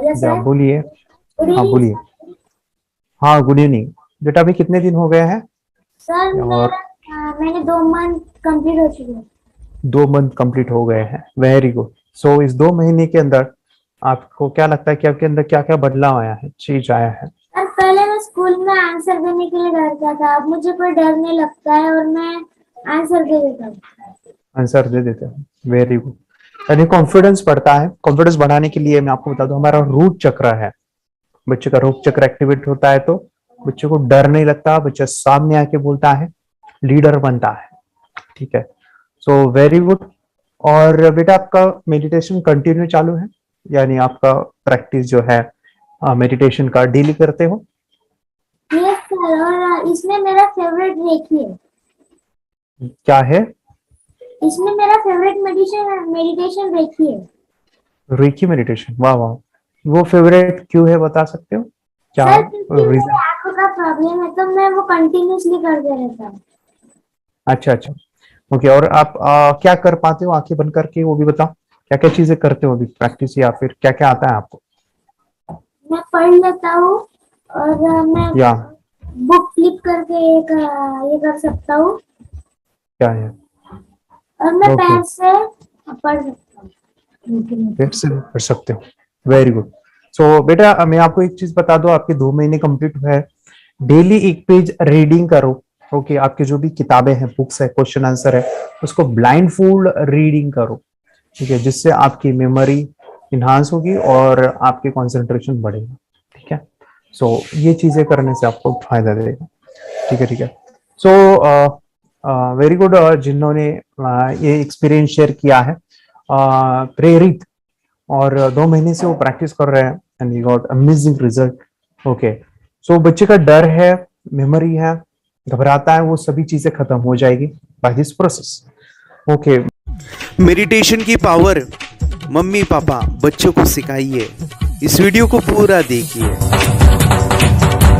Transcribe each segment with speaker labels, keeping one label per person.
Speaker 1: Hello
Speaker 2: या
Speaker 1: sir.
Speaker 2: बोलिए।
Speaker 1: Good
Speaker 2: हाँ
Speaker 1: इवनिंग
Speaker 2: बोलिए।
Speaker 1: सर।
Speaker 2: हाँ गुड इवनिंग। बेटा अभी कितने दिन हो गए हैं?
Speaker 1: सर
Speaker 2: और
Speaker 1: मैंने 2 मंथ कंप्लीट हो चुके हैं।
Speaker 2: 2 मंथ कंप्लीट हो गए हैं, वेरी गुड। सो इस 2 महीने के अंदर आपको क्या लगता है कि आपके अंदर क्या क्या बदलाव आया है, चेंज आया है?
Speaker 1: सर पहले मैं स्कूल में आंसर देने के लिए डरता था, अब मुझे कोई डर नहीं लगता है और मैं आंसर दे देता हूँ।
Speaker 2: आंसर दे देते हैं, वेरी गुड। यानी कॉन्फिडेंस बढ़ता है। कॉन्फिडेंस बढ़ाने के लिए मैं आपको बता दूं, हमारा रूट चक्र है, बच्चे का रूट चक्र एक्टिवेट होता है तो बच्चे को डर नहीं लगता, बच्चा सामने आके बोलता है, लीडर बनता है। ठीक है, सो वेरी गुड। और बेटा आपका मेडिटेशन कंटिन्यू चालू है, यानी आपका प्रैक्टिस जो है मेडिटेशन का डेली करते हो?
Speaker 1: यस सर, और इसमें मेरा फेवरेट रेखी है।
Speaker 2: क्या है?
Speaker 1: इसमें मेरा फेवरेट मेडिटेशन मेडिटेशन रेखी है।
Speaker 2: रेकी मेडिटेशन, वाह वाह। वो फेवरेट क्यों है, बता सकते हो क्या
Speaker 1: सर क्योंकि मेरे
Speaker 2: रीजन?
Speaker 1: आंखों का प्रॉब्लम है तो मैं वो कंटिन्यूसली करते रहता हूँ।
Speaker 2: अच्छा अच्छा, ओके। और आप क्या कर पाते हो आंखें बंद करके, वो भी बताओ। क्या क्या चीजें करते हो अभी प्रैक्टिस, या फिर क्या क्या आता है आपको?
Speaker 1: मैं पढ़ लेता हूँ और मैं
Speaker 2: या
Speaker 1: बुक फ्लिप करके एक ये कर सकता हूँ
Speaker 2: क्या है?
Speaker 1: और मैं
Speaker 2: ओके,
Speaker 1: पैर से पढ़ सकता हूँ।
Speaker 2: फिर से कर सकते हो, वेरी गुड। सो बेटा मैं आपको एक चीज बता दूं, आपके 2 महीने कंप्लीट हुए हैं, डेली एक पेज रीडिंग करो। ओके, आपके जो भी किताबें हैं, बुक्स है, क्वेश्चन आंसर है, उसको ब्लाइंड फोल्ड रीडिंग करो। ठीक है, जिससे आपकी मेमोरी इन्हांस होगी और आपके कंसंट्रेशन बढ़ेगा। ठीक है, सो ये चीजें करने से आपको फायदा देगा। ठीक है ठीक है। So very good. जिन्होंने ये एक्सपीरियंस शेयर किया है, प्रेरित, और 2 महीने से वो प्रैक्टिस कर रहे हैं and you got amazing result. Okay, so बच्चे का डर है, मेमोरी है, घबराता है, वो सभी चीजें खत्म हो जाएगी by this process. Okay.
Speaker 3: Meditation की पावर मम्मी पापा बच्चों को सिखाइए। इस वीडियो को पूरा देखिए।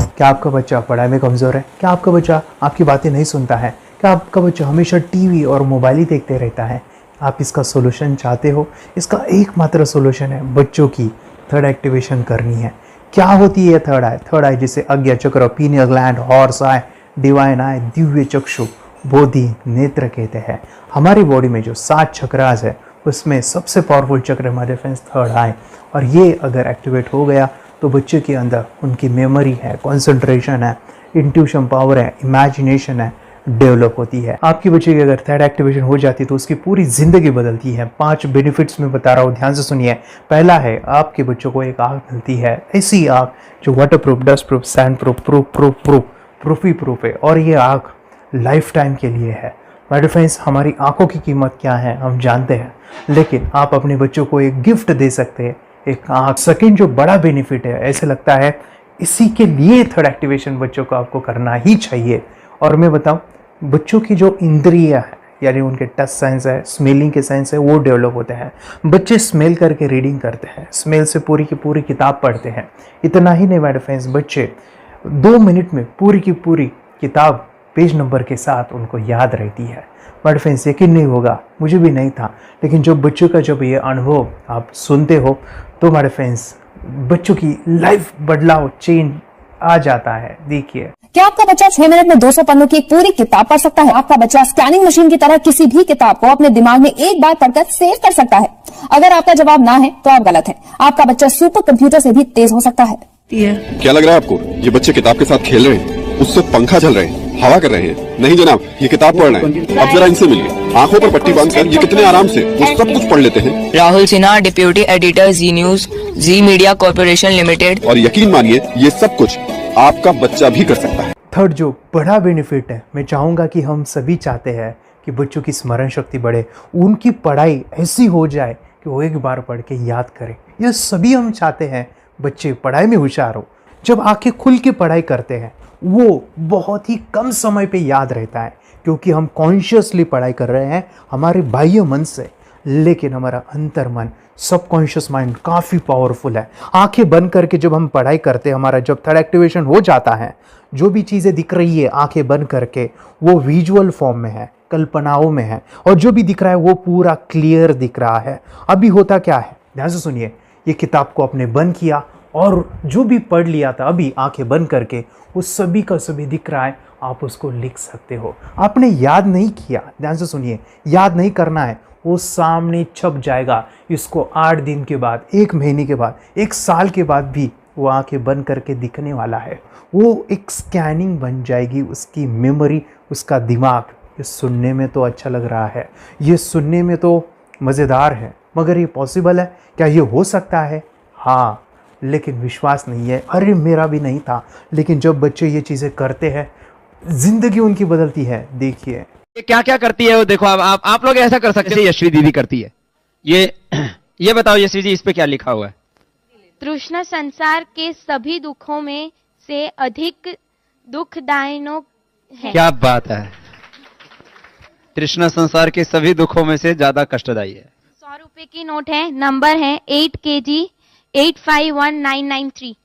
Speaker 2: क्या आपका बच्चा पढ़ाई में कमजोर है? क्या आपका बच्चा आपकी बातें नहीं सुनता है? क्या आपका बच्चा हमेशा टीवी और मोबाइल ही देखते रहता है? आप इसका सोल्यूशन चाहते हो? इसका एकमात्र सोल्यूशन है बच्चों की थर्ड एक्टिवेशन करनी है। क्या होती है थर्ड आई? थर्ड आई जिसे Ajna chakra, pineal gland, Horus eye, divine eye, दिव्य चक्षु, बोधि नेत्र कहते हैं। हमारी बॉडी में जो 7 चक्रास है, उसमें सबसे पावरफुल चक्र हमारे फ्रेंड्स थर्ड आई। और ये अगर एक्टिवेट हो गया तो बच्चे के अंदर उनकी मेमोरी है, कंसंट्रेशन है, इंट्यूशन पावर है, इमेजिनेशन है, डेवलप होती है। आपकी बच्चे की अगर थर्ड एक्टिवेशन हो जाती है तो उसकी पूरी जिंदगी बदलती है। 5 बेनिफिट्स में बता रहा हूँ, ध्यान से सुनिए। पहला है, आपके बच्चों को एक आग मिलती है, ऐसी आग जो waterproof, dustproof, sand proof, proof proof proof proof ही प्रूफ है, और ये आग लाइफ टाइम के लिए है। माय फ्रेंड्स, हमारी आंखों की कीमत क्या है हम जानते हैं, लेकिन आप अपने बच्चों को एक गिफ्ट दे सकते हैं, एक आंख। सेकेंड जो बड़ा बेनिफिट है, ऐसे लगता है इसी के लिए थर्ड एक्टिवेशन बच्चों को आपको करना ही चाहिए। और मैं बताऊं, बच्चों की जो इंद्रियां है, यानी उनके टच सेंस है, स्मेलिंग के सेंस है, वो डेवलप होते हैं। बच्चे स्मेल करके रीडिंग करते हैं, स्मेल से पूरी की पूरी किताब पढ़ते हैं। इतना ही नहीं माय फ्रेंड्स, बच्चे 2 मिनट में पूरी की पूरी किताब पेज नंबर के साथ उनको याद रहती है। बट फ्रेंड्स, यकीन नहीं होगा, मुझे भी नहीं था, लेकिन जो बच्चों का जब ये अनुभव आप सुनते हो तो हमारे फ्रेंड्स, बच्चों की लाइफ बदलाव, चेंज आ जाता है। देखिए,
Speaker 4: क्या आपका बच्चा 6 मिनट में 200 पन्नों की एक पूरी किताब पढ़ सकता है? आपका बच्चा स्कैनिंग मशीन की तरह किसी भी किताब को अपने दिमाग में एक बार पढ़कर सेव कर सकता है? अगर आपका जवाब ना है तो आप गलत हैं। आपका बच्चा सुपर कंप्यूटर से भी तेज हो सकता है।
Speaker 5: क्या लग रहा है आपको ये बच्चे किताब के साथ खेल रहे हैं, उससे पंखा चल रहे हैं, हवा कर रहे हैं? नहीं जनाब, ये किताब पढ़ रहे हैं। अब जरा इनसे मिलिए, आंखों पर पट्टी बांधकर ये कितने आराम से वो सब कुछ पढ़ लेते हैं।
Speaker 6: राहुल सिन्हा, डिप्यूटी एडिटर, जी न्यूज, जी मीडिया कॉर्पोरेशन लिमिटेड।
Speaker 5: और यकीन मानिए, ये सब कुछ आपका बच्चा भी कर सकता है।
Speaker 2: थर्ड जो बड़ा बेनिफिट है, मैं चाहूँगा कि हम सभी चाहते हैं कि बच्चों की स्मरण शक्ति बढ़े, उनकी पढ़ाई ऐसी हो जाए कि वो एक बार पढ़ के याद करें। यह सभी हम चाहते हैं, बच्चे पढ़ाई में होशियार हो। जब आंखें खुल के पढ़ाई करते हैं, वो बहुत ही कम समय पे याद रहता है, क्योंकि हम कॉन्शियसली पढ़ाई कर रहे हैं हमारे बाह्य मन से, लेकिन हमारा अंतर मन, सबकॉन्शियस माइंड काफ़ी पावरफुल है। आंखें बंद करके जब हम पढ़ाई करते हैं, हमारा जब थर्ड एक्टिवेशन हो जाता है, जो भी चीज़ें दिख रही है आंखें बंद करके, वो विजुअल फॉर्म में है, कल्पनाओं में है, और जो भी दिख रहा है वो पूरा क्लियर दिख रहा है। अभी होता क्या है, ध्यान से सुनिए, ये किताब को आपने बंद किया और जो भी पढ़ लिया था अभी आंखें बंद करके वो सभी का सभी दिख रहा है, आप उसको लिख सकते हो। आपने याद नहीं किया, ध्यान से सुनिए, याद नहीं करना है, वो सामने छप जाएगा। इसको 8 दिन के बाद, 1 महीने के बाद, 1 साल के बाद भी वो आंखें बंद करके दिखने वाला है। वो एक स्कैनिंग बन जाएगी, उसकी मेमोरी, उसका दिमाग। ये सुनने में तो अच्छा लग रहा है, ये सुनने में तो मज़ेदार है, मगर ये पॉसिबल है क्या? ये हो सकता है, हाँ, लेकिन विश्वास नहीं है। अरे मेरा भी नहीं था, लेकिन जब बच्चे ये चीज़ें करते हैं जिंदगी उनकी बदलती है। देखिए
Speaker 7: ये क्या क्या करती है वो देखो। अब आप लोग ऐसा कर सकते हैं, यशवी दीदी करती है। ये बताओ यशवी जी, इस पे क्या लिखा हुआ है?
Speaker 8: तृष्णा संसार के सभी दुखों में से अधिक दुखदायिनो है।
Speaker 7: क्या बात है, तृष्णा संसार के सभी दुखों में से ज्यादा कष्टदायी है।
Speaker 8: 100 रुपए की नोट है, नंबर है 8 kg 851993।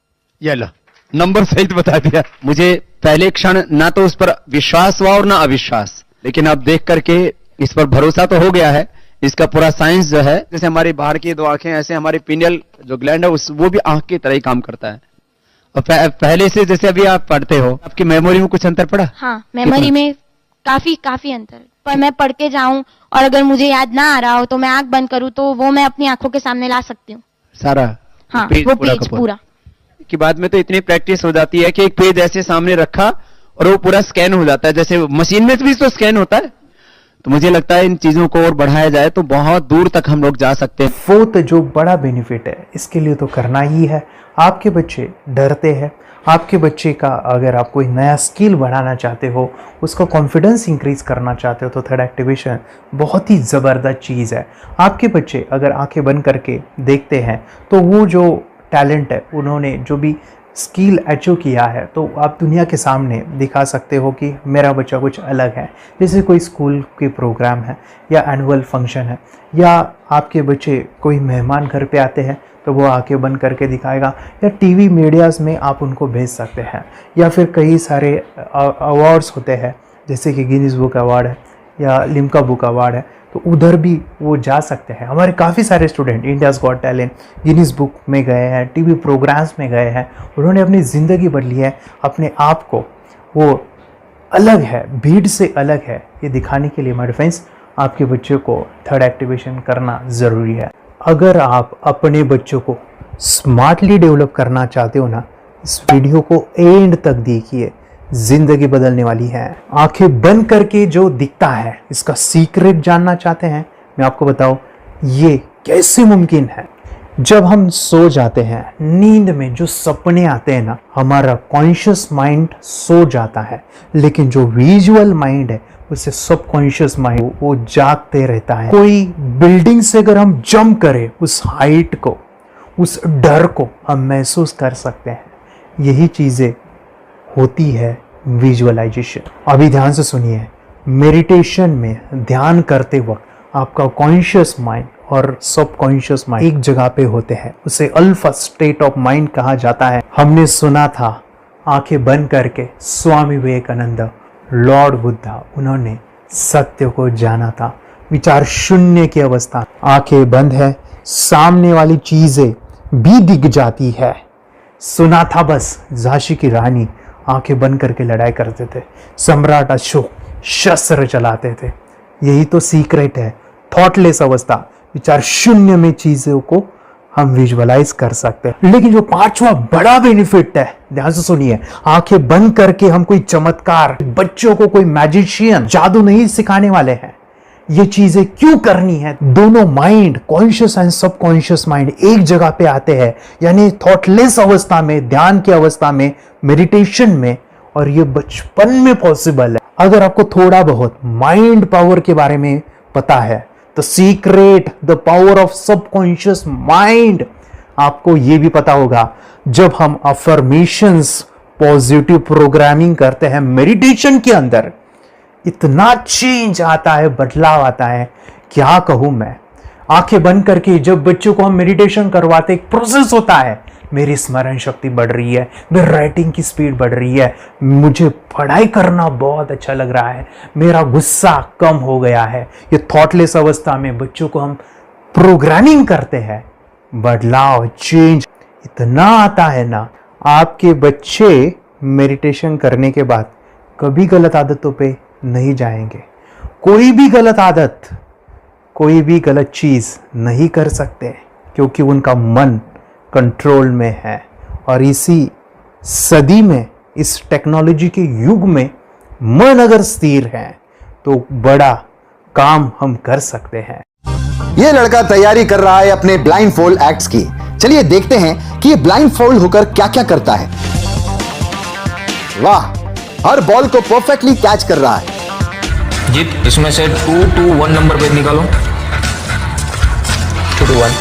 Speaker 7: ये लो, नंबर सहित बता दिया। मुझे पहले क्षण ना तो उस पर विश्वास हुआ और ना अविश्वास, लेकिन अब देख करके इस पर भरोसा तो हो गया है। इसका पूरा साइंस जो है, जैसे हमारी बाहर की 2 आंखें, ऐसे हमारी पिनियल जो ग्लैंड है वो भी आंख की तरह ही काम करता है। और पहले से जैसे अभी आप पढ़ते हो, आपकी मेमोरी में कुछ अंतर पड़ा?
Speaker 8: हाँ, मेमोरी में काफी अंतर। पर मैं पढ़ के जाऊं और अगर मुझे याद ना आ रहा हो तो मैं आंख बंद करूं तो वो मैं अपनी आंखों के सामने ला सकती हूँ
Speaker 7: सारा।
Speaker 8: हाँ,
Speaker 7: वो पेज पूरा कि बाद में तो इतनी प्रैक्टिस हो जाती है कि एक पेज ऐसे सामने रखा और वो पूरा स्कैन हो जाता है, जैसे मशीन में भी तो स्कैन होता है। तो मुझे लगता है इन चीजों को और बढ़ाया जाए तो बहुत दूर तक हम लोग जा सकते हैं।
Speaker 2: फोर्थ जो बड़ा बेनिफिट है, इसके लिए तो करना ही है। आपके बच्चे डरते हैं, आपके बच्चे का अगर आप कोई नया स्किल बढ़ाना चाहते हो, उसका कॉन्फिडेंस इंक्रीज करना चाहते हो, तो थर्ड एक्टिवेशन बहुत ही ज़बरदस्त चीज़ है। आपके बच्चे अगर आंखें बंद करके देखते हैं तो वो जो टैलेंट है, उन्होंने जो भी स्किल अचीव किया है, तो आप दुनिया के सामने दिखा सकते हो कि मेरा बच्चा कुछ अलग है। जैसे कोई स्कूल के प्रोग्राम है या एनुअल फंक्शन है, या आपके बच्चे कोई मेहमान घर पे आते हैं तो वो आंखें बंद करके दिखाएगा, या टीवी मीडियाज़ में आप उनको भेज सकते हैं, या फिर कई सारे अवार्ड्स होते हैं जैसे कि गिनीज बुक अवार्ड है या लिम्का बुक अवार्ड है, तो उधर भी वो जा सकते हैं। हमारे काफ़ी सारे student India's got talent, Guinness book में गए हैं, टीवी प्रोग्राम्स में गए हैं, उन्होंने अपनी ज़िंदगी बदली है, अपने आप को वो अलग है, भीड़ से अलग है, ये दिखाने के लिए माय फ्रेंड्स आपके बच्चों को थर्ड एक्टिवेशन करना ज़रूरी है। अगर आप अपने बच्चों को स्मार्टली डेवलप करना चाहते हो ना, इस वीडियो को एंड तक देखिए, जिंदगी बदलने वाली है। आंखें बंद करके जो दिखता है, इसका सीक्रेट जानना चाहते हैं? मैं आपको बताऊं ये कैसे मुमकिन है। जब हम सो जाते हैं, नींद में जो सपने आते हैं ना, हमारा कॉन्शियस माइंड सो जाता है, लेकिन जो विजुअल माइंड है, उसे सबकॉन्शियस माइंड वो जागते रहता है। कोई बिल्डिंग से अगर हम जंप करें, उस हाइट को, उस डर को हम महसूस कर सकते हैं। यही चीज़ें होती है विजुअलाइजेशन। अभी ध्यान से सुनिए, मेडिटेशन में ध्यान करते वक्त आपका कॉन्शियस माइंड और सबकॉन्शियस माइंड एक जगह पे होते हैं, उसे अल्फा स्टेट ऑफ माइंड कहा जाता है। हमने सुना था आंखें बंद करके स्वामी विवेकानंद, लॉर्ड बुद्धा, उन्होंने सत्य को जाना था। विचार शून्य की अवस्था, आंखें बंद है, सामने वाली चीजें भी दिख जाती है। सुना था बस, झांसी की रानी आंखें बंद करके लड़ाई करते थे, सम्राट अशोक शस्त्र चलाते थे। यही तो सीक्रेट है, थॉटलेस अवस्था, विचार शून्य में चीजों को हम विजुअलाइज कर सकते हैं। लेकिन जो 5वां बड़ा बेनिफिट है, ध्यान से सुनिए, आंखें बंद करके हम कोई चमत्कार, बच्चों को कोई मैजिशियन जादू नहीं सिखाने वाले हैं। ये चीजें क्यों करनी है? दोनों mind, conscious and subconscious mind एक जगह पे आते हैं, यानी थॉटलेस अवस्था में, ध्यान की अवस्था में, मेडिटेशन में, और ये बचपन में पॉसिबल है। अगर आपको थोड़ा बहुत माइंड पावर के बारे में पता है, the secret, the power of subconscious mind, आपको ये भी पता होगा, जब हम अफर्मेशंस, पॉजिटिव प्रोग्रामिंग करते हैं मेडिटेशन के अंदर, इतना चेंज आता है, बदलाव आता है, क्या कहूं मैं। आंखें बंद करके जब बच्चों को हम मेडिटेशन करवाते, एक प्रोसेस होता है, मेरी स्मरण शक्ति बढ़ रही है, मेरी राइटिंग की स्पीड बढ़ रही है, मुझे पढ़ाई करना बहुत अच्छा लग रहा है, मेरा गुस्सा कम हो गया है। ये थॉटलेस अवस्था में बच्चों को हम प्रोग्रामिंग करते हैं, बदलाव, चेंज इतना आता है ना, आपके बच्चे मेडिटेशन करने के बाद कभी गलत आदतों पे नहीं जाएंगे। कोई भी गलत आदत, कोई भी गलत चीज़ नहीं कर सकते, क्योंकि उनका मन कंट्रोल में है। और इसी सदी में, इस टेक्नोलॉजी के युग में मन अगर स्थिर है तो बड़ा काम हम कर सकते हैं।
Speaker 9: ये लड़का तैयारी कर रहा है अपने ब्लाइंड फोल्ड एक्ट्स की। चलिए देखते हैं कि ये ब्लाइंड फोल्ड होकर क्या क्या करता है। वाह, हर बॉल को परफेक्टली कैच कर रहा है।
Speaker 6: जीत, इसमें से 2 to 1 नंबर भेद निकालो। 2 to 1,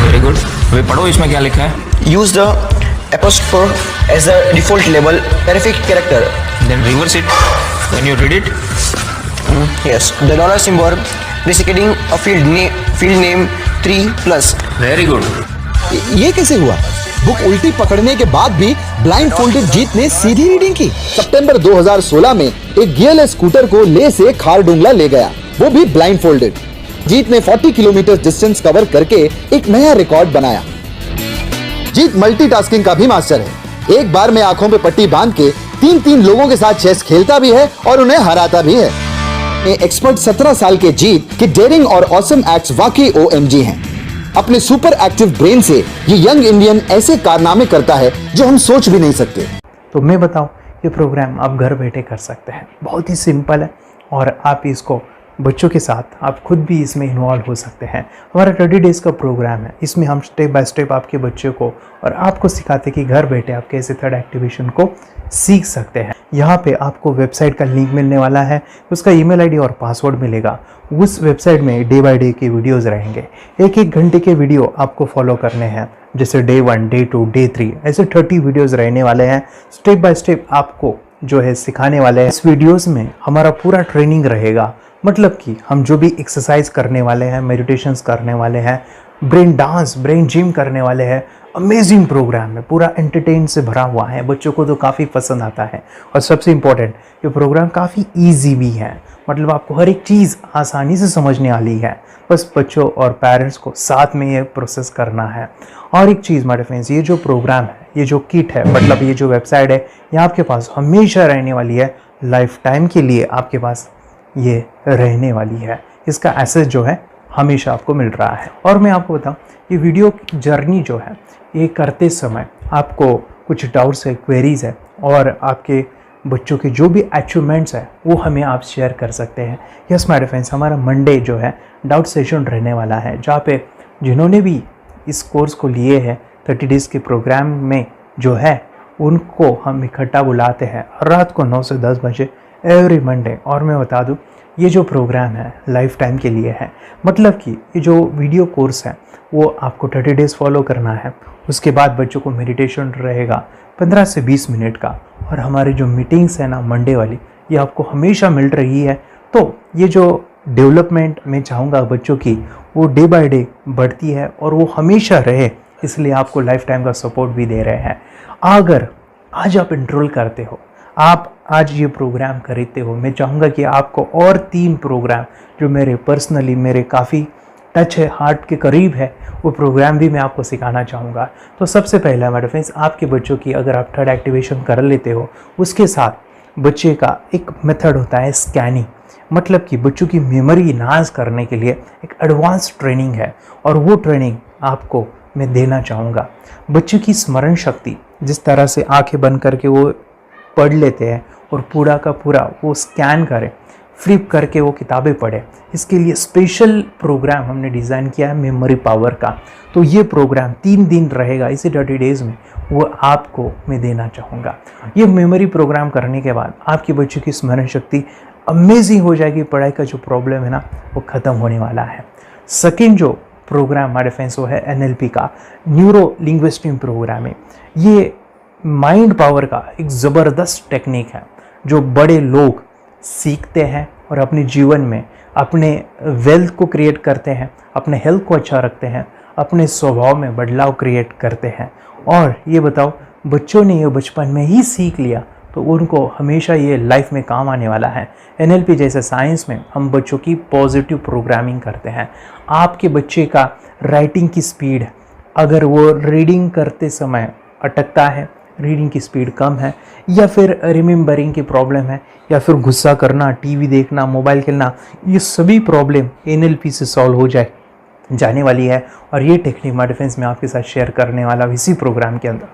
Speaker 6: वेरी गुड। अभी पढ़ो इसमें क्या लिखा है।
Speaker 10: Use the apostrophe as a default label terrific character.
Speaker 6: Then reverse it when you read it.
Speaker 10: Yes, the dollar symbol designating a field name 3+.
Speaker 6: Very good.
Speaker 9: ये कैसे हुआ? बुक उल्टी पकड़ने के बाद भी ब्लाइंड फोल्डेड जीत ने सीधी रीडिंग की। सितंबर 2016 में एक गियरलेस स्कूटर को ले से खारडुंगला ले गया, वो भी ब्लाइंड फोल्डेड। जीत ने 40 किलोमीटर डिस्टेंस कवर करके एक नया रिकॉर्ड बनाया। जीत मल्टीटास्किंग का भी मास्टर है। एक बार में आंखों पे पट्टी बांध के 3-3 लोगों के साथ चेस खेलता भी है और उन्हें हराता भी है। एक्सपर्ट 17 साल के जीत के डेयरिंग और ऑसम एक्ट्स वाकई OMG हैं। अपने सुपर एक्टिव ब्रेन से ये यंग इंडियन ऐसे कारनामे करता है जो हम सोच भी नहीं सकते।
Speaker 2: तो मैं बताऊं, ये प्रोग्राम आप घर बैठे कर सकते हैं, बहुत ही सिंपल है। और आप इसको बच्चों के साथ आप खुद भी इसमें इन्वॉल्व हो सकते हैं। हमारा 30 डेज़ का प्रोग्राम है, इसमें हम स्टेप बाय स्टेप आपके बच्चे को और आपको सिखाते हैं कि घर बैठे आप कैसे थर्ड एक्टिवेशन को सीख सकते हैं। यहाँ पे आपको वेबसाइट का लिंक मिलने वाला है, उसका ईमेल आईडी और पासवर्ड मिलेगा। उस वेबसाइट में डे बाय डे के वीडियोज़ रहेंगे, 1-1 घंटे के वीडियो आपको फॉलो करने हैं, जैसे डे 1, डे 2, डे 3, ऐसे 30 वीडियोज़ रहने वाले हैं। स्टेप बाय स्टेप आपको जो है सिखाने वाले हैं। इस वीडियोज़ में हमारा पूरा ट्रेनिंग रहेगा, मतलब कि हम जो भी एक्सरसाइज करने वाले हैं, मेडिटेशंस करने वाले हैं, ब्रेन डांस, ब्रेन जिम करने वाले हैं। अमेजिंग प्रोग्राम है, पूरा एंटरटेन से भरा हुआ है, बच्चों को तो काफ़ी पसंद आता है। और सबसे इम्पोर्टेंट, ये प्रोग्राम काफ़ी ईजी भी है, मतलब आपको हर एक चीज़ आसानी से समझने वाली है। बस बच्चों और पेरेंट्स को साथ में ये प्रोसेस करना है। और एक चीज़ मेरे फ्रेंड्स, ये जो प्रोग्राम है, ये जो किट है, मतलब ये जो वेबसाइट है, ये आपके पास हमेशा रहने वाली है, लाइफ टाइम के लिए आपके पास ये रहने वाली है। इसका एक्सेस जो है हमेशा आपको मिल रहा है। और मैं आपको बताऊं, ये वीडियो जर्नी जो है, ये करते समय आपको कुछ डाउट्स है, क्वेरीज़ है, और आपके बच्चों के जो भी अचीवमेंट्स है वो हमें आप शेयर कर सकते हैं। यस माय फ्रेंड्स, हमारा मंडे जो है डाउट सेशन रहने वाला है, जहाँ पे जिन्होंने भी इस कोर्स को लिए हैं 30 डेज़ के प्रोग्राम में जो है, उनको हम इकट्ठा बुलाते हैं रात को 9 से 10 बजे एवरी मंडे। और मैं बता दूं, ये जो प्रोग्राम है लाइफ टाइम के लिए है, मतलब कि ये जो वीडियो कोर्स है वो आपको 30 डेज़ फॉलो करना है। उसके बाद बच्चों को मेडिटेशन रहेगा 15 से 20 मिनट का, और हमारी जो मीटिंग्स है ना मंडे वाली, ये आपको हमेशा मिल रही है। तो ये जो डेवलपमेंट मैं चाहूँगा बच्चों की, वो डे बाय डे बढ़ती है और वो हमेशा रहे, इसलिए आपको लाइफ टाइम का सपोर्ट भी दे रहे हैं। अगर आज आप एनरोल करते हो, आप आज ये प्रोग्राम खरीदते हो, मैं चाहूँगा कि आपको और 3 प्रोग्राम जो मेरे पर्सनली मेरे काफ़ी टच है, हार्ट के करीब है, वो प्रोग्राम भी मैं आपको सिखाना चाहूँगा। तो सबसे पहला मेरे फ्रेंड्स, आपके बच्चों की अगर आप थर्ड एक्टिवेशन कर लेते हो, उसके साथ बच्चे का एक मेथड होता है स्कैनिंग, मतलब कि बच्चों की मेमोरी इन्हांस करने के लिए एक एडवांस ट्रेनिंग है, और वो ट्रेनिंग आपको मैं देना चाहूँगा। बच्चों की स्मरण शक्ति, जिस तरह से आंखें बंद करके वो पढ़ लेते हैं और पूरा का पूरा वो स्कैन करें, फ्लिप करके वो किताबें पढ़े, इसके लिए स्पेशल प्रोग्राम हमने डिज़ाइन किया है मेमोरी पावर का। तो ये प्रोग्राम 3 दिन रहेगा, इसी 30 डेज़ में वो आपको मैं देना चाहूँगा। ये मेमोरी प्रोग्राम करने के बाद आपके बच्चों की स्मरण शक्ति अमेजिंग हो जाएगी, पढ़ाई का जो प्रॉब्लम है ना वो ख़त्म होने वाला है। सेकेंड जो प्रोग्राम हमारे फ्रेंड्स वो है NLP का, न्यूरो लिंग्विस्टिक प्रोग्राम है। ये माइंड पावर का एक ज़बरदस्त टेक्निक है जो बड़े लोग सीखते हैं और अपने जीवन में अपने वेल्थ को क्रिएट करते हैं, अपने हेल्थ को अच्छा रखते हैं, अपने स्वभाव में बदलाव क्रिएट करते हैं। और ये बताओ, बच्चों ने ये बचपन में ही सीख लिया तो उनको हमेशा ये लाइफ में काम आने वाला है। NLP जैसे साइंस में हम बच्चों की पॉजिटिव प्रोग्रामिंग करते हैं। आपके बच्चे का राइटिंग की स्पीड अगर वो रीडिंग करते समय अटकता है, रीडिंग की स्पीड कम है, या फिर रिमेंबरिंग की प्रॉब्लम है, या फिर गुस्सा करना, टीवी देखना, मोबाइल खेलना, ये सभी प्रॉब्लम NLP से सॉल्व हो जाने वाली है। और ये टेक्निक माय डिफेंस में आपके साथ शेयर करने वाला इसी प्रोग्राम के अंदर।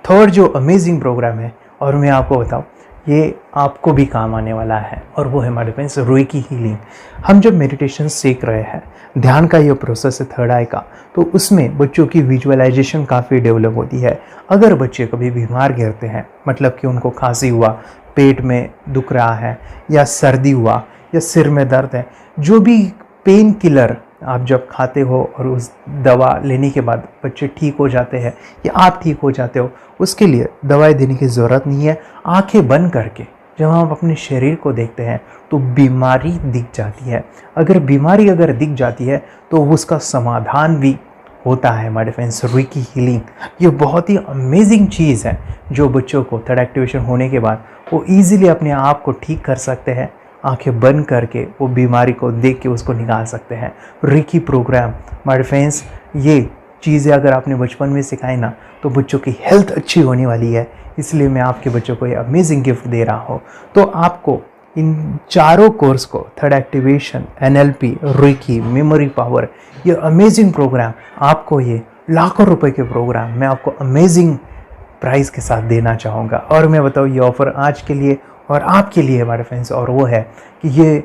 Speaker 2: थर्ड जो अमेजिंग प्रोग्राम है, और मैं आपको बताऊं, ये आपको भी काम आने वाला है, और वो है माय डिफेंस रेकी हीलिंग। हम जब मेडिटेशन सीख रहे हैं, ध्यान का ये प्रोसेस है थर्ड आई का, तो उसमें बच्चों की विजुअलाइजेशन काफ़ी डेवलप होती है। अगर बच्चे कभी बीमार गिरते हैं, मतलब कि उनको खांसी हुआ, पेट में दुख रहा है, या सर्दी हुआ, या सिर में दर्द है, जो भी पेन किलर आप जब खाते हो और उस दवा लेने के बाद बच्चे ठीक हो जाते हैं या आप ठीक हो जाते हो, उसके लिए दवाई देने की ज़रूरत नहीं है। आंखें बंद करके जब हम अपने शरीर को देखते हैं तो बीमारी दिख जाती है। अगर बीमारी दिख जाती है तो उसका समाधान भी होता है माय डिफेंस रेकी हीलिंग। ये बहुत ही अमेजिंग चीज़ है जो बच्चों को थर्ड एक्टिवेशन होने के बाद वो ईजिली अपने आप को ठीक कर सकते हैं। आंखें बंद करके वो बीमारी को देख के उसको निकाल सकते हैं। रेकी प्रोग्राम माय डिफेंस, ये चीज़ें अगर आपने बचपन में सिखाई ना तो बच्चों की हेल्थ अच्छी होने वाली है। इसलिए मैं आपके बच्चों को ये अमेजिंग गिफ्ट दे रहा हूँ। तो आपको इन चारों कोर्स को, third activation, NLP, reiki, memory power, ये अमेजिंग प्रोग्राम, आपको ये लाखों रुपए के प्रोग्राम मैं आपको अमेजिंग प्राइस के साथ देना चाहूँगा। और मैं बताऊँ, ये ऑफ़र आज के लिए और आपके लिए हमारे फ्रेंड्स, और वो है कि ये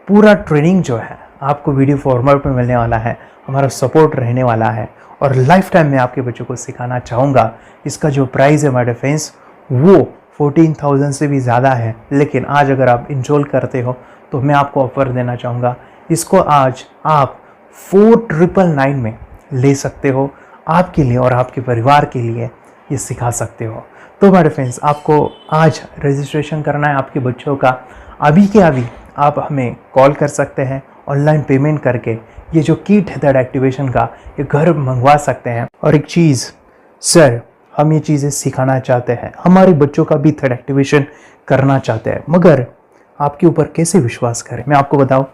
Speaker 2: पूरा ट्रेनिंग जो है आपको वीडियो फॉर्मेट में मिलने वाला है, हमारा सपोर्ट रहने वाला है, और लाइफ टाइम में आपके बच्चों को सिखाना चाहूँगा। इसका जो प्राइस है हमारे फ्रेंड्स वो 14,000 से भी ज़्यादा है, लेकिन आज अगर आप इंस्टॉल करते हो तो मैं आपको ऑफ़र देना चाहूँगा। इसको आज आप 4,999 में ले सकते हो। आपके लिए और आपके परिवार के लिए ये सिखा सकते हो। तो हमारे फ्रेंड्स, आपको आज रजिस्ट्रेशन करना है आपके बच्चों का। अभी के अभी आप हमें कॉल कर सकते हैं, ऑनलाइन पेमेंट करके ये जो किट है थर्ड एक्टिवेशन का, ये घर मंगवा सकते हैं। और एक चीज़ सर, हम ये चीज़ें सिखाना चाहते हैं, हमारे बच्चों का भी थर्ड एक्टिवेशन करना चाहते हैं, मगर आपके ऊपर कैसे विश्वास करें? मैं आपको बताऊं,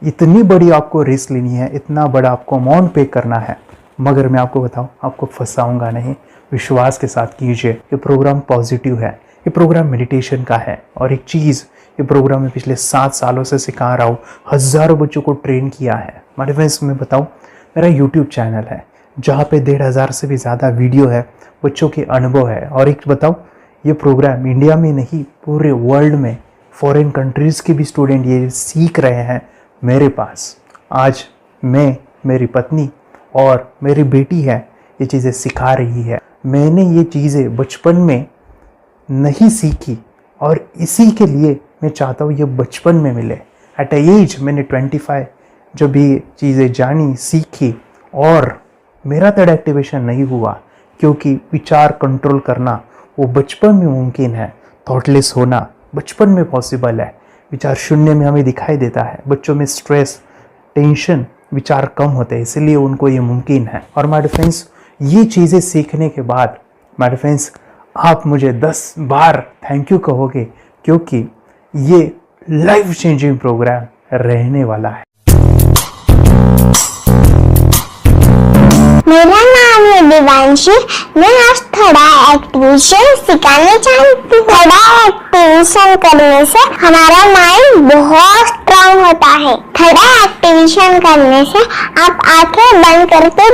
Speaker 2: इतनी बड़ी आपको रिस्क लेनी है, इतना बड़ा आपको अमाउंट पे करना है, मगर मैं आपको बताऊं, आपको फंसाऊंगा नहीं। विश्वास के साथ कीजिए। ये प्रोग्राम पॉजिटिव है, ये प्रोग्राम मेडिटेशन का है। और एक चीज़, ये प्रोग्राम में पिछले 7 सालों से सिखा रहा हूँ, हज़ारों बच्चों को ट्रेन किया है। मेरे फ्रेंड्स, मैं बताऊँ, मेरा यूट्यूब चैनल है जहाँ पे 1,500 से भी ज़्यादा वीडियो है, बच्चों के अनुभव है। और एक बताऊँ, ये प्रोग्राम इंडिया में नहीं, पूरे वर्ल्ड में फॉरेन कंट्रीज़ के भी स्टूडेंट ये सीख रहे हैं मेरे पास। आज मैं, मेरी पत्नी और मेरी बेटी है, ये चीज़ें सिखा रही है। मैंने ये चीज़ें बचपन में नहीं सीखी और इसी के लिए मैं चाहता हूँ ये बचपन में मिले। एट अ एज मैंने 25 जब ये चीज़ें जानी, सीखी, और मेरा थर्ड एक्टिवेशन नहीं हुआ, क्योंकि विचार कंट्रोल करना वो बचपन में मुमकिन है। थॉटलेस होना बचपन में पॉसिबल है। विचार शून्य में हमें दिखाई देता है। बच्चों में स्ट्रेस, टेंशन, विचार कम होते हैं, इसलिए उनको ये मुमकिन है। और माय फ्रेंड्स, ये चीज़ें सीखने के बाद माय फ्रेंड्स, आप मुझे 10 बार थैंक यू कहोगे, क्योंकि ये लाइफ चेंजिंग प्रोग्राम रहने वाला है।
Speaker 1: मेरा नाम है दिवांशी। मैं आज थोड़ा एक्टिवेशन सिखाने चाहती हूँ। थोड़ा एक्टिवेशन करने से हमारा माइंड बहुत स्ट्रांग होता है। थोड़ा एक्टिवेशन करने से आप आंखें बंद करके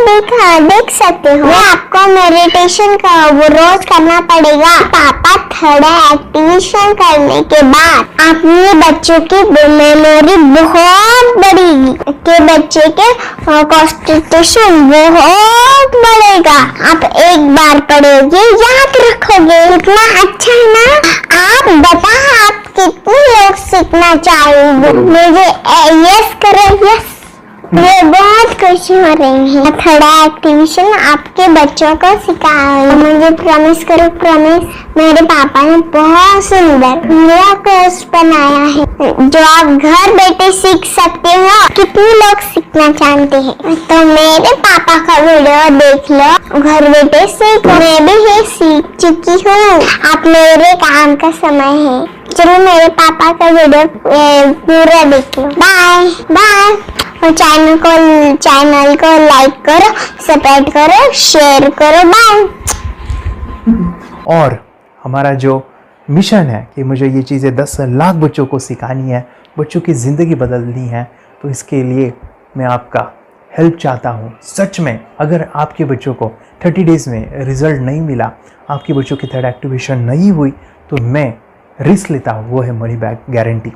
Speaker 1: देख सकते हो। मैं आपको मेडिटेशन का वो रोज करना पड़ेगा। पापा थोड़ा एक्टिवेशन करने के बाद अपने बच्चों की मेमोरी बहुत बढ़ेगी, के बच्चे के कॉन्सेंट्रेशन बहुत बढ़ेगा। आप एक बार पढ़ोगे, याद रखोगे, कितना अच्छा है ना। आप बता, आप कितने लोग सीखना चाहोगे? मुझे यस करो, यस। मैं बहुत खुशी हो रही है। थोड़ा एक्टिवेशन आपके बच्चों को सिखाऊंगी। मुझे प्रॉमिस करो, प्रॉमिस। मेरे पापा ने बहुत सुंदर मेरा कोर्स बनाया है जो आप घर बैठे सीख सकते हो। कितने लोग सीखना चाहते हैं तो मेरे पापा का वीडियो देख लो, घर बैठे सीखो। मैं भी ये सीख चुकी हूँ। आप मेरे काम का समय है। चलो मेरे पापा का वीडियो पूरा देख लो। Bye bye. और चैनल को लाइक करो, सब्सक्राइब करो, शेयर करो। बाय।
Speaker 2: और हमारा जो मिशन है कि मुझे ये चीज़ें 10 लाख बच्चों को सिखानी है, बच्चों की ज़िंदगी बदलनी है, तो इसके लिए मैं आपका हेल्प चाहता हूँ। सच में अगर आपके बच्चों को 30 डेज़ में रिज़ल्ट नहीं मिला, आपके बच्चों की थर्ड एक्टिवेशन नहीं हुई, तो मैं रिस्क लेता हूँ, वो है मनी बैक गारंटी।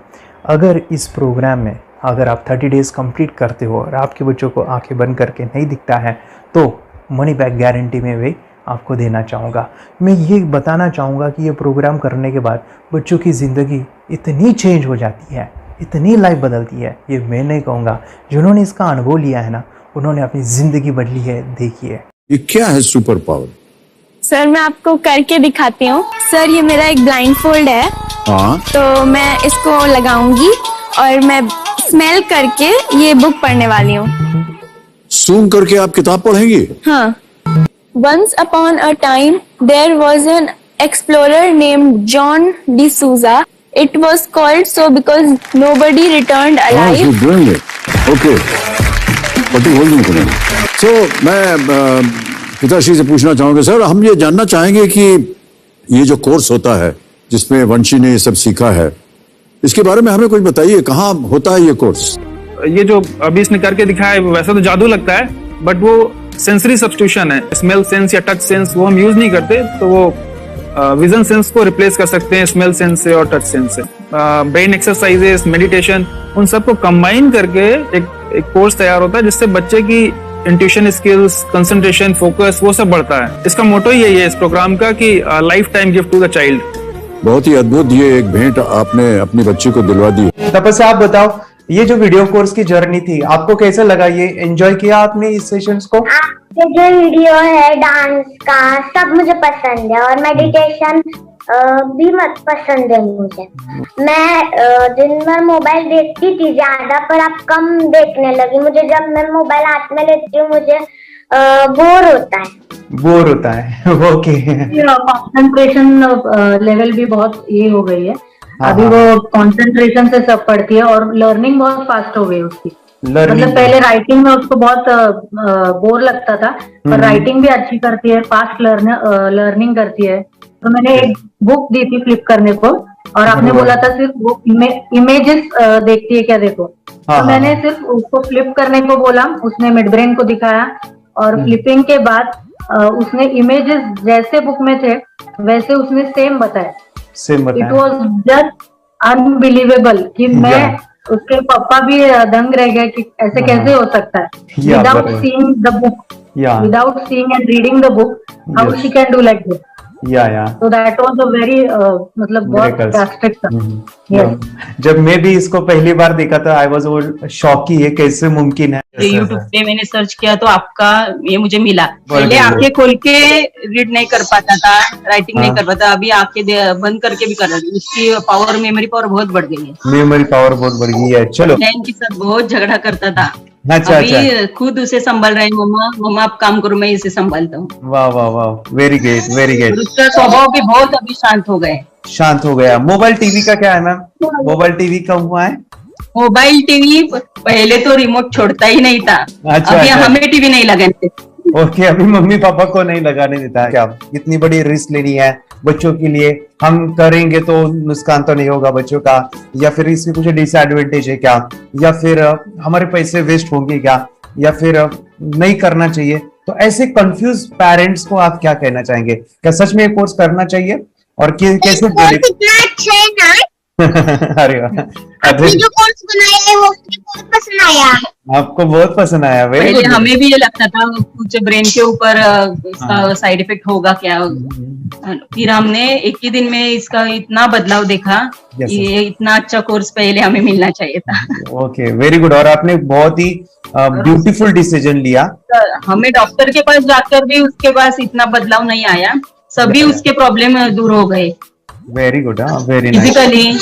Speaker 2: अगर इस प्रोग्राम में अगर आप 30 डेज़ कंप्लीट करते हो और आपके बच्चों को आंखें बंद करके नहीं दिखता है, तो मनी बैक गारंटी में भी आपको देना चाहूँगा। मैं ये बताना चाहूँगा कि ये प्रोग्राम करने के बाद बच्चों की ज़िंदगी इतनी चेंज हो जाती है, इतनी लाइफ बदलती है, ये मैं नहीं कहूँगा, जिन्होंने इसका अनुभव लिया है ना, उन्होंने अपनी ज़िंदगी बदली है। देखिए
Speaker 11: ये क्या है सुपर पावर?
Speaker 8: सर मैं आपको करके दिखाती हूँ। सर ये मेरा एक ब्लाइंड फोल्ड है,
Speaker 11: हाँ,
Speaker 8: तो मैं इसको लगाऊंगी और मैं स्मेल करके ये बुक पढ़ने वाली हूँ।
Speaker 11: सूंघ करके आप किताब पढ़ेंगी?
Speaker 8: हाँ। Once upon a time, there was an explorer named John D'Souza. It was called so because nobody returned alive.
Speaker 11: you're doing it. Okay. पट्टी खोल दूँ तुम्हें। So मैं पिताश्री से पूछना चाहूँगा, सर हम ये जानना चाहेंगे कि ये जो कोर्स होता है जिसमें वंशी ने ये सब सीखा है, इसके बारे में हमें कुछ बताइए, कहाँ होता है ये कोर्स?
Speaker 12: ये जो अभी इसने करके दिखाया है वैसा तो जादू लगता है, बट वो सेंसरी सब्स्टिट्यूशन है। स्मेल सेंस या टच सेंस वो हम यूज नहीं करते, तो वो विजन सेंस को रिप्लेस कर सकते हैं स्मेल सेंस से और टच सेंस से। ब्रेन एक्सरसाइजेस, मेडिटेशन, उन सबको कंबाइन करके एक कोर्स तैयार होता है जिससे बच्चे की इंट्यूशन स्किल्स, कंसंट्रेशन, फोकस वो सब बढ़ता है। इसका मोटो ही यही है इस प्रोग्राम का कि lifetime gift to the child.
Speaker 11: बहुत ही अद्भुत ये एक भेंट आपने अपनी बच्ची को दिलवा दी।
Speaker 2: तपस्या आप बताओ, ये जो वीडियो कोर्स की जर्नी थी आपको कैसा लगा? ये एंजॉय किया आपने इस सेशंस को?
Speaker 1: आपके जो वीडियो है डांस का सब मुझे पसंद है और मेडिटेशन भी मत पसंद है मुझे। मैं दिन भर मोबाइल देखती थी ज्यादा, पर अब कम देखने लगी। मुझे जब मैं मोबाइल हाथ में लेती हूँ मुझे बोर होता है। ओके।
Speaker 13: कंसंट्रेशन लेवल भी बहुत ये हो गई है। अभी वो कंसंट्रेशन से सब पढ़ती है और लर्निंग बहुत फास्ट हो गई उसकी। मतलब पहले राइटिंग में उसको बहुत बोर लगता था, पर राइटिंग भी अच्छी करती है, फास्ट लर्निंग करती है। तो मैंने एक बुक दी थी फ्लिप करने को और आपने बोला था सिर्फ वो इमेजेस देखती है क्या, देखो। तो मैंने सिर्फ उसको फ्लिप करने को बोला, उसने मिड ब्रेन को दिखाया और फ्लिपिंग के बाद उसने इमेजेस जैसे बुक में थे वैसे उसने सेम बताया। इट वॉज जस्ट अनबिलीवेबल कि मैं उसके पापा भी दंग रह गए कि ऐसे कैसे हो सकता है। Without seeing the book, without seeing and reading the book, how she can do like this. So that was a very मतलब बहुत drastic था।
Speaker 2: जब मैं भी इसको पहली बार देखा था आई वाज शॉक कि ये कैसे मुमकिन है।
Speaker 14: यूट्यूब पे मैंने सर्च किया तो आपका ये मुझे मिला। पहले आंखें खोल के रीड नहीं कर पाता था, राइटिंग नहीं कर पाता, अभी आंखें बंद करके भी कर रही हूँ। उसकी पावर, मेमोरी पावर बहुत बढ़ गई है।
Speaker 2: मेमोरी पावर बहुत बढ़ गई है। चलो,
Speaker 14: बहन के साथ बहुत झगड़ा करता था,
Speaker 2: अच्छा,
Speaker 14: अभी खुद उसे संभाल रहे हैं। मम्मा आप काम करो, मैं इसे संभालता हूँ।
Speaker 2: वाह वाह वाह, वेरी ग्रेट वेरी ग्रेट।
Speaker 14: उसका स्वभाव भी बहुत अभी शांत हो गए।
Speaker 2: शांत हो गया। मोबाइल टीवी का क्या है मैम? मोबाइल टीवी कब हुआ है?
Speaker 14: मोबाइल टीवी पहले तो रिमोट छोड़ता ही नहीं था। अभी हमें टीवी नहीं लगाने देते।
Speaker 2: ओके, अभी मम्मी पापा को नहीं लगाने देता है। क्या इतनी बड़ी रिस्क लेनी है बच्चों के लिए? हम करेंगे तो नुकसान तो नहीं होगा बच्चों का, या फिर इसकी कुछ डिसएडवांटेज है क्या, या फिर हमारे पैसे वेस्ट होंगे क्या, या फिर नहीं करना चाहिए? तो ऐसे कंफ्यूज पेरेंट्स को आप क्या कहना चाहेंगे? क्या सच में ये कोर्स करना चाहिए और कैसे?
Speaker 1: कितना अच्छा है ना।
Speaker 2: अरे
Speaker 1: आपने जो कोर्स बनाया है वो मुझे बहुत पसंद आया।
Speaker 2: आपको बहुत पसंद आया?
Speaker 14: पहले हमें भी ये लगता था कुछ ब्रेन के ऊपर इसका साइड इफेक्ट होगा क्या। फिर हमने एक ही दिन में इसका इतना बदलाव देखा। ये इतना अच्छा कोर्स पहले हमें मिलना चाहिए था।
Speaker 2: Okay, very good. और आपने बहुत ही ब्यूटीफुल डिसीजन लिया।
Speaker 14: हमें डॉक्टर के पास जाकर भी उसके पास इतना बदलाव नहीं आया, सभी उसके प्रॉब्लम दूर हो गए।
Speaker 2: Very good, very nice.
Speaker 14: Physically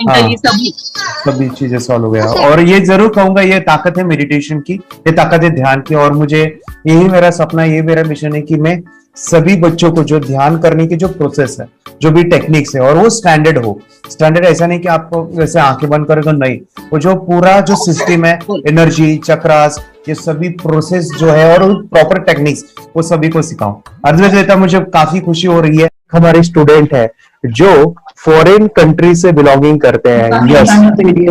Speaker 14: mentally
Speaker 2: सभी चीजें सॉल्व हो गया। और ये जरूर कहूंगा, ये ताकत है मेडिटेशन की, ये ताकत है ध्यान की। और मुझे यही मेरा सपना, ये मेरा मिशन है कि मैं सभी बच्चों को जो ध्यान करने की जो प्रोसेस है, जो भी टेक्निक्स है, और वो स्टैंडर्ड हो। स्टैंडर्ड ऐसा नहीं कि आपको वैसे आंखें बंद करें तो नहीं, वो जो पूरा जो सिस्टम है, एनर्जी चक्रास, ये सभी प्रोसेस जो है और प्रॉपर टेक्निक्स, वो सभी को सिखाऊं। अर्जुन, मुझे काफी खुशी हो रही है। हमारे स्टूडेंट है जो फॉरेन कंट्री से बिलोंगिंग करते हैं। यस,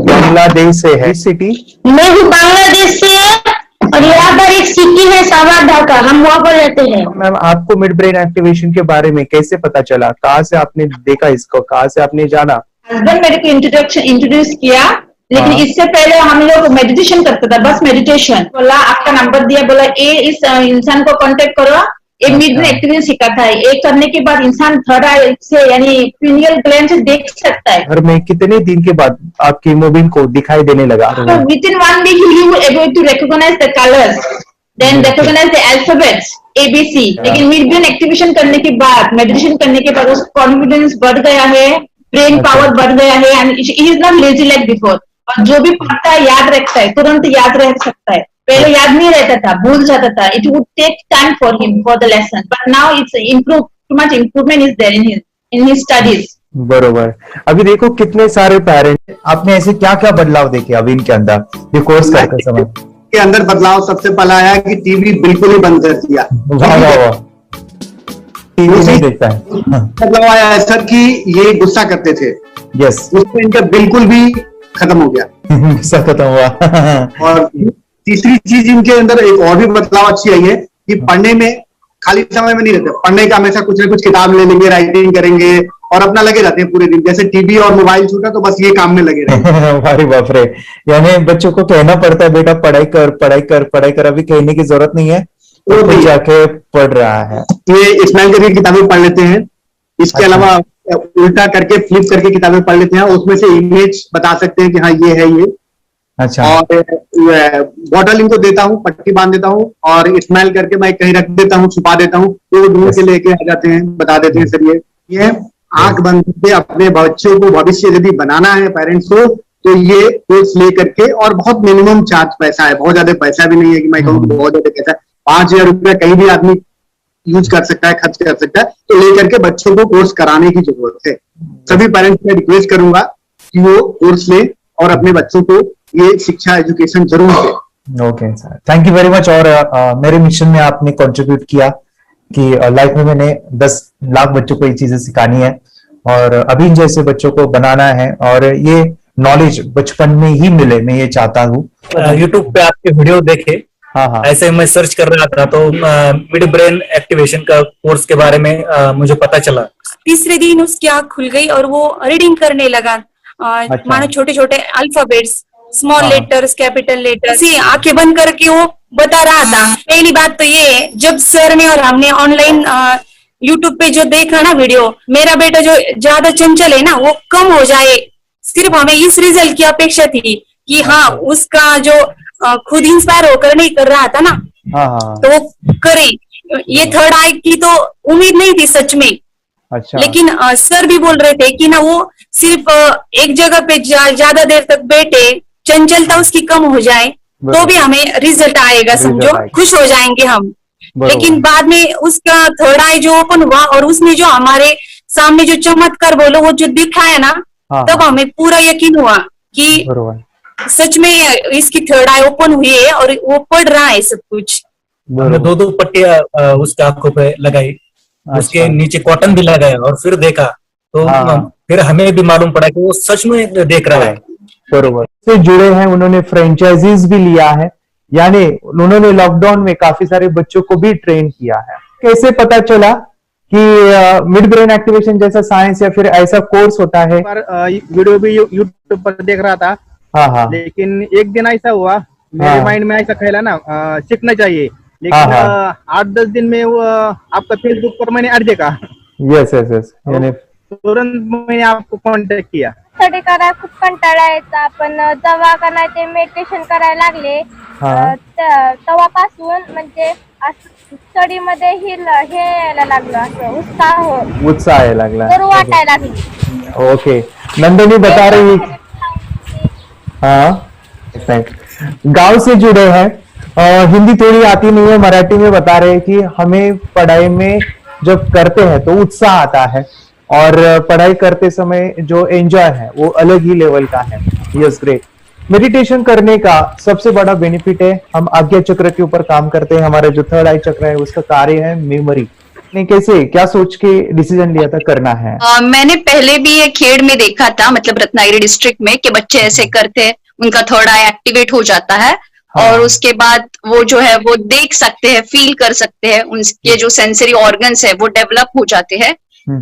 Speaker 2: बांग्लादेश से है। सिटी
Speaker 1: मैं भी बांग्लादेश से और यहाँ पर एक सिटी है सावारढाका, हम वहाँ पर रहते हैं।
Speaker 2: मैम, आपको मिड ब्रेन एक्टिवेशन के बारे में कैसे पता चला? कहाँ से आपने देखा इसको, कहाँ से आपने जाना?
Speaker 15: हस्बैंड मेरे को इंट्रोड्यूस किया, लेकिन इससे पहले हम लोग मेडिटेशन करते थे, बस मेडिटेशन। बोला आपका नंबर दिया, बोला ये इस इंसान को कांटेक्ट करो, ये मिड ब्रेन एक्टिवेशन सिखाता है। ये करने के बाद इंसान थर्ड आई से यानी पिनियल ग्लैंड से देख सकता है।
Speaker 2: घर में कितने दिन के बाद आपकी हीमोग्लोबिन को दिखाई देने लगा?
Speaker 15: Within 1 week you will able to recognize the colors, then recognize the alphabets ABC। लेकिन मिड ब्रेन एक्टिवेशन करने के बाद, मेडिटेशन करने के बाद उसका कॉन्फिडेंस बढ़ गया है, ब्रेन पावर बढ़ गया है, and he is not lazy like before. और जो भी पढ़ता है याद रखता है, तुरंत याद रह सकता है। पहले याद नहीं रहता था, भूल जाता था। It would take time for him for the lesson, but now it's improve, too much improvement is there in his studies.
Speaker 2: बरोबर। अभी देखो कितने सारे पेरेंट्स, आपने ऐसे क्या क्या बदलाव देखे अभी इनके अंदर ये कोर्स करते समय?
Speaker 16: के अंदर बदलाव सबसे पहला आया कि टीवी बिल्कुल ही बंद कर दिया।
Speaker 2: वाह वाह वाह, टीवी नहीं देखता है।
Speaker 16: बदलाव आया है सर कि ये गुस्सा करते थे।
Speaker 2: यस,
Speaker 16: उसमें इनका बिल्कुल भी खत्म हो गया,
Speaker 2: गुस्सा खत्म हुआ।
Speaker 16: और तीसरी चीज इनके अंदर एक और भी बदलाव अच्छी आई है कि पढ़ने में खाली समय में नहीं रहते, पढ़ने का हमेशा कुछ ना कुछ किताब ले लेंगे, राइटिंग करेंगे और अपना लगे रहते हैं पूरे दिन। जैसे टीवी और मोबाइल छूटा तो बस ये काम में लगे रहते।
Speaker 2: अरे बाप रे, यानी बच्चों को कहना पड़ता है बेटा पढ़ाई कर पढ़ाई कर पढ़ाई कर, अभी कहने की जरूरत नहीं है, तो जाके पढ़ रहा है।
Speaker 16: ये स्माइल करके किताबें पढ़ लेते हैं, इसके अलावा उल्टा करके फ्लिप करके किताबें पढ़ लेते हैं, उसमें से इमेज बता सकते हैं कि हाँ ये है ये।
Speaker 2: अच्छा।
Speaker 16: और बॉटल इनको देता हूँ, पट्टी बांध देता हूँ और स्माइल करके मैं कहीं रख देता हूँ, छुपा देता हूँ, तो वो ढूंढ के लेके आ जाते हैं, बता देते हैं सर ये आंख बंद करके अपने बच्चों को भविष्य यदि बनाना है पेरेंट्स को, तो ये कोर्स ले करके, और बहुत मिनिमम चार्ज पैसा है, बहुत ज्यादा पैसा भी नहीं है कि मैं कहूँ बहुत ज्यादा पैसा है। 5,000 रुपया कहीं भी आदमी यूज कर सकता है, खर्च कर सकता है, तो लेकर के बच्चों को कोर्स कराने की जरूरत है। सभी पेरेंट्स में रिक्वेस्ट करूंगा कि वो कोर्स ले और अपने बच्चों को ये शिक्षा एजुकेशन जरूर दे।
Speaker 2: Okay sir, thank you very much. और मेरे मिशन में आपने कंट्रीब्यूट किया कि लाइफ में मैंने 10 लाख बच्चों को ये चीजें सिखानी है और अभी जैसे बच्चों को बनाना है, और ये नॉलेज बचपन में ही मिले, मैं ये चाहता हूँ।
Speaker 17: यूट्यूब पे आपके वीडियो देखे,
Speaker 2: हाँ,
Speaker 17: ऐसे मैं सर्च कर रहा था तो मिड ब्रेन एक्टिवेशन का कोर्स के बारे में मुझे पता चला।
Speaker 18: तीसरे दिन उसकी आंख खुल गई और वो रीडिंग करने लगा। मानो छोटे छोटे alphabets, small letters, capital letters, आंखें बंद करके वो बता रहा था। पहली बात तो ये, जब सर ने और हमने ऑनलाइन यूट्यूब पे जो देखा ना वीडियो, मेरा बेटा जो ज्यादा चंचल है ना वो कम हो जाए, सिर्फ हमें इस रिजल्ट की अपेक्षा थी कि हाँ उसका जो खुद इंस्पायर होकर नहीं कर रहा था ना, तो वो करे। ये थर्ड आई की तो उम्मीद नहीं थी सच में।
Speaker 2: अच्छा।
Speaker 18: लेकिन सर भी बोल रहे थे कि ना वो सिर्फ एक जगह पे ज्यादा देर तक बैठे, चंचलता उसकी कम हो जाए तो भी हमें रिजल्ट आएगा, समझो खुश हो जाएंगे हम। लेकिन बाद में उसका थर्ड आई जो ओपन हुआ और उसने जो हमारे सामने जो चमत्कार बोलो वो जो दिखाया ना, तब हमें पूरा यकीन हुआ कि सच में इसकी थर्ड आई ओपन हुई है और वो पढ़ रहा है सब कुछ।
Speaker 17: हमने 2 पट्टियां उसके आंखों पे लगाई, उसके नीचे कॉटन भी लगाया और फिर देखा तो फिर हमें भी मालूम पड़ा कि वो सच में देख रहा है।
Speaker 2: बरोबर से जुड़े हैं, उन्होंने फ्रेंचाइजीज भी लिया है, यानी उन्होंने लॉकडाउन में काफी सारे बच्चों को भी ट्रेन किया है। कैसे पता चला कि मिड ब्रेन एक्टिवेशन जैसा साइंस या फिर ऐसा कोर्स होता है?
Speaker 19: वीडियो भी यूट्यूब पर देख रहा था।
Speaker 2: हाँ।
Speaker 19: लेकिन एक दिन ऐसा हुआ, मेरे माइंड में ऐसा ख्याल है ना, सीखना चाहिए, लेकिन 8-10 दिन में वो आपका फेसबुक पर मैंने ऐड देखा।
Speaker 2: यस।
Speaker 19: तुरंत मैंने आपको कांटेक्ट किया।
Speaker 1: स्टडी करायला खूप कंटाळा यायचा, पण जेव्हा का नाही ते मेडिटेशन करायला लागले तेव्हापासून म्हणजे स्टडी मध्ये हे यायला लागलं, असं
Speaker 2: उत्साह आने लगला,
Speaker 1: बरं वाटायला लागली.
Speaker 2: ओके. नंदिनी बता रही, हाँ गांव से जुड़े हैं, हिंदी थोड़ी आती नहीं है, मराठी में बता रहे हैं कि हमें पढ़ाई में जब करते हैं तो उत्साह आता है और पढ़ाई करते समय जो एंजॉय है वो अलग ही लेवल का है. Yes, great. मेडिटेशन करने का सबसे बड़ा बेनिफिट है, हम आज्ञा चक्र के ऊपर काम करते हैं. हमारा जो थर्ड आई चक्र है उसका कार्य है मेमोरी. ने कैसे क्या सोच के डिसीजन लिया था करना है?
Speaker 20: मैंने पहले भी ये खेड़ में देखा था, मतलब रत्नागिरी डिस्ट्रिक्ट में, कि बच्चे ऐसे करते हैं, उनका थर्ड आई एक्टिवेट हो जाता है. हाँ. और उसके बाद वो जो है वो देख सकते हैं, फील कर सकते हैं, उनके जो सेंसरी ऑर्गन्स है वो डेवलप हो जाते हैं.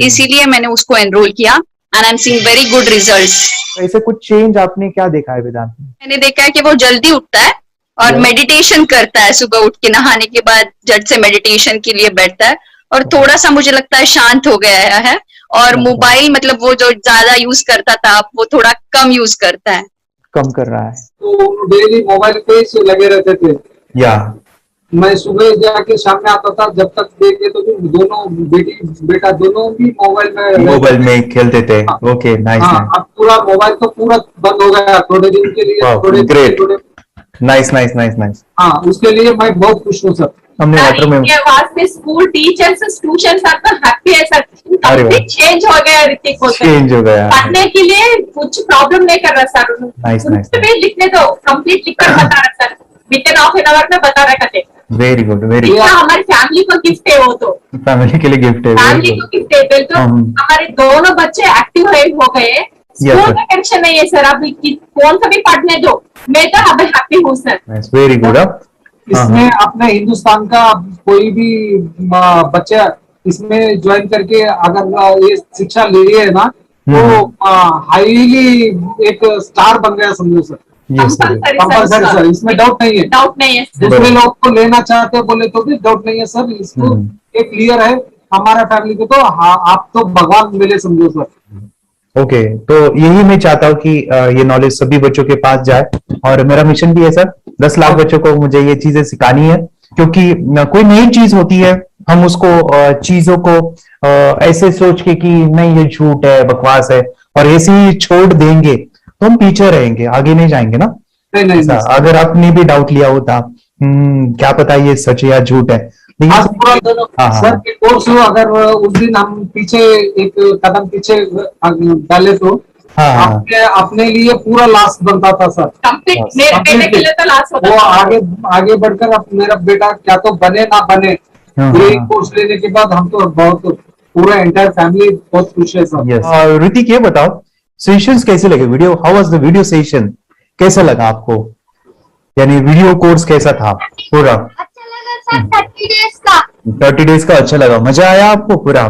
Speaker 20: इसीलिए मैंने उसको एनरोल किया and I am seeing very good results.
Speaker 2: ऐसे कुछ चेंज आपने क्या देखा है वेदांत में?
Speaker 20: मैंने देखा है कि वो जल्दी उठता है और मेडिटेशन करता है. सुबह उठ के नहाने के बाद झट से मेडिटेशन के लिए बैठता है और थोड़ा सा मुझे लगता है शांत हो गया है. और मोबाइल मतलब वो जो ज्यादा यूज करता था वो थोड़ा कम यूज करता है,
Speaker 2: कम कर रहा है.
Speaker 21: तो डेली मोबाइल पे ही लगे रहते थे.
Speaker 2: या
Speaker 21: मैं सुबह जाके शाम में आता था, जब तक देखे तो भी दोनों बेटा दोनों भी मोबाइल
Speaker 2: में खेलते थे. Okay, nice.
Speaker 21: अब पूरा मोबाइल तो पूरा बंद हो गया थोड़े दिन के लिए.
Speaker 2: Great, nice nice nice nice.
Speaker 21: हाँ, उसके लिए मैं बहुत खुश हूँ सर.
Speaker 2: हमने वाटर में
Speaker 15: वास्ते स्कूल टीचर्स स्टूडेंट्स सब हैप्पी है सर. कंप्लीट चेंज हो गया ऋतिक को.
Speaker 2: चेंज हो गया.
Speaker 15: पढ़ने के लिए कुछ प्रॉब्लम नहीं कर रहा सर.
Speaker 2: Nice nice.
Speaker 15: लिखने दो, कंप्लीट लिखकर बता रहा sir. With in half an hour में बता रहा करते.
Speaker 2: Very good, very.
Speaker 15: हमारी फैमिली को गिफ्ट है, वो तो
Speaker 2: फैमिली के लिए गिफ्ट है.
Speaker 15: फैमिली को गिफ्ट है. तो हमारे दोनों बच्चे एक्टिव हो गए. स्कूल का टेंशन नहीं है सर. अभी कौन सा भी पढ़ने दो, मैं तो अभी हैप्पी हूँ सर.
Speaker 2: Very good.
Speaker 21: इसमें अपने हिंदुस्तान का कोई भी बच्चा इसमें ज्वाइन करके अगर ये शिक्षा ले है ना, तो हाईली एक स्टार बन गया समझो सर. कंपल्सरी सर, इसमें डाउट नहीं है.
Speaker 15: डाउट नहीं है.
Speaker 21: दूसरे लोग को लेना चाहते हैं बोले तो भी डाउट नहीं है सर. इसको एक क्लियर है हमारा फैमिली को. तो आप तो भगवान मिले समझो सर.
Speaker 2: ओके, तो यही मैं चाहता हूँ कि ये नॉलेज सभी बच्चों के पास जाए और मेरा मिशन भी है सर. 10 लाख बच्चों को मुझे ये चीजें सिखानी है, क्योंकि कोई नई चीज होती है हम उसको चीजों को ऐसे सोच के कि नहीं ये झूठ है, बकवास है, और ऐसे ही छोड़ देंगे तो हम पीछे रहेंगे, आगे नहीं जाएंगे ना.
Speaker 21: नहीं.
Speaker 2: अगर आपने भी डाउट लिया होता क्या पता ये सच या झूठ है.
Speaker 21: सर के कोर्स हो, अगर उस दिन हम पीछे एक कदम पीछे डाले तो अपने लिए पूरा लास्ट बनता था सर.
Speaker 15: मेरे बेटे के लिए तो लास्ट होता.
Speaker 21: वो आगे बढ़कर अब मेरा बेटा क्या तो बने ना बने, ये कोर्स लेने के बाद हम तो बहुत पूरा एंटायर फैमिली बहुत खुश है सर.
Speaker 2: ऋतिक ये बताओ, सेशंस कैसे लगे? Video, how was the video session? कैसा लगा आपको? यानी वीडियो कोर्स कैसा था पूरा? 30 डेज का अच्छा लगा, मजा आया आपको पूरा?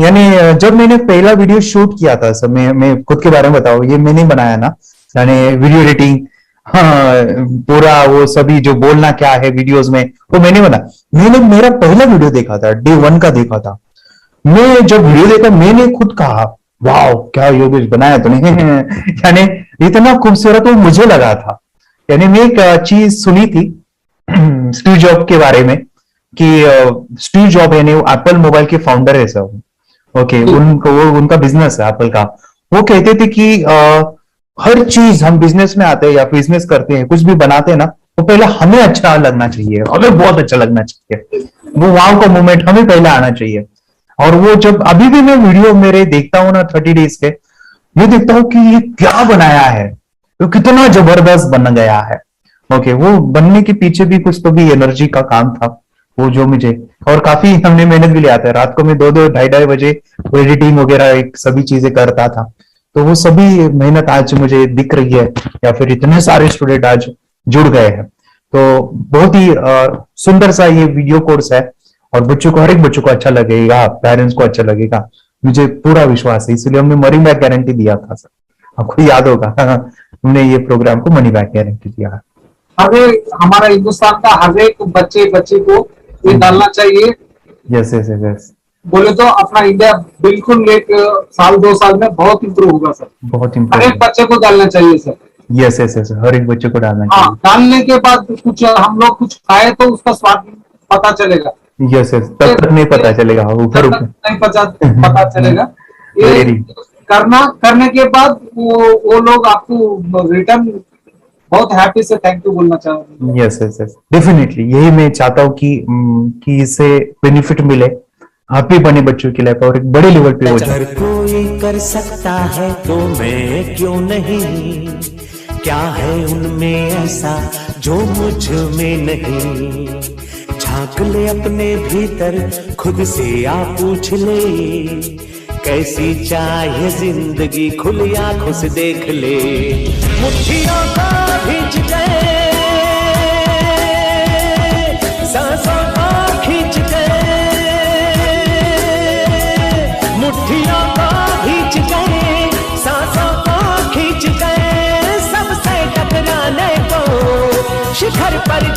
Speaker 2: यानी जब मैंने पहला वीडियो शूट किया था सर, मैं खुद के बारे में बताओ, ये मैंने बनाया ना, यानी वीडियो एडिटिंग, पूरा वो सभी जो बोलना क्या है वीडियोस में वो मैंने बना. मैंने मेरा पहला वीडियो देखा था, डे 1 का देखा था. मैं जब वीडियो देखा मैंने खुद कहा वाह क्या योगेश बनाया तूने. यानी इतना खूबसूरत वो मुझे लगा था. यानी मैं एक चीज सुनी थी स्टीव जॉब के बारे में कि स्टीव जॉब यानी वो एप्पल मोबाइल के फाउंडर है सर. ओके, उनका बिजनेस है एप्पल का. वो कहते थे कि हर चीज हम बिजनेस में आते हैं या बिजनेस करते हैं, कुछ भी बनाते हैं ना, तो पहले हमें अच्छा लगना चाहिए, हमें बहुत अच्छा लगना चाहिए, वो वाव का मोमेंट हमें पहले आना चाहिए. और वो जब अभी भी मैं वीडियो मेरे देखता हूँ ना 30 डेज के, ये देखता हूँ कि ये क्या बनाया है, तो कितना जबरदस्त बन गया है. ओके, वो बनने के पीछे भी कुछ तो भी एनर्जी का काम था वो जो मुझे, और काफी हमने मेहनत भी लिया था. रात को मैं 2-2 ढाई बजे एडिटिंग वगैरह सभी चीजें करता था. तो वो सभी मेहनत आज मुझे दिख रही है, या फिर इतने सारे स्टूडेंट आज जुड़ गए हैं. तो बहुत ही सुंदर सा ये वीडियो कोर्स है और बच्चों को, हर एक बच्चों को अच्छा लगेगा, पेरेंट्स को अच्छा लगेगा, मुझे पूरा विश्वास है. इसलिए हमने मनी बैक गारंटी दिया था सर, आपको याद होगा. हमने ये प्रोग्राम को मनी बैक गारंटी दिया है.
Speaker 21: हमारा हिंदुस्तान का हर एक बच्चे को ये डालना चाहिए.
Speaker 2: Yes yes yes.
Speaker 21: बोले तो अपना इंडिया बिल्कुल एक साल 2 साल में बहुत इंप्रूव होगा सर।
Speaker 2: बहुत
Speaker 21: हर एक
Speaker 2: इम्पोर्टेंट।
Speaker 21: बच्चे को डालना चाहिए सर।
Speaker 2: यस यस यस, हर एक बच्चे को डालना
Speaker 21: हाँ,
Speaker 2: चाहिए।
Speaker 21: डालने के बाद कुछ हम लोग कुछ खाए तो उसका स्वाद पता चलेगा।
Speaker 2: यस यस, तब तक नहीं पता चलेगा, ऊपर ऊपर
Speaker 21: नहीं पता चलेगा। ये
Speaker 2: Very.
Speaker 21: करने के बाद वो लोग आपको रिटर्न बहुत हैप्पी से थैंक यू बोलना चाहेंगे।
Speaker 2: यस यस यस, डेफिनेटली यही मैं चाहता हूँ कि इससे बेनिफिट मिले आप भी बने बच्चों की लाइफ और एक बड़े लेवल पे हो जाए।
Speaker 3: अगर कोई कर सकता है तो मैं क्यों नहीं, क्या है उनमें ऐसा जो मुझ में नहीं। झांक ले अपने भीतर खुद से आ पूछ ले, कैसी चाहे जिंदगी खुली आंखों से देख ले। मुट्ठियों को खींच के, सांसों को खींच के, मुट्ठियों को खींच के, सांसों को खींच के, सबसे टकराने को शिखर पर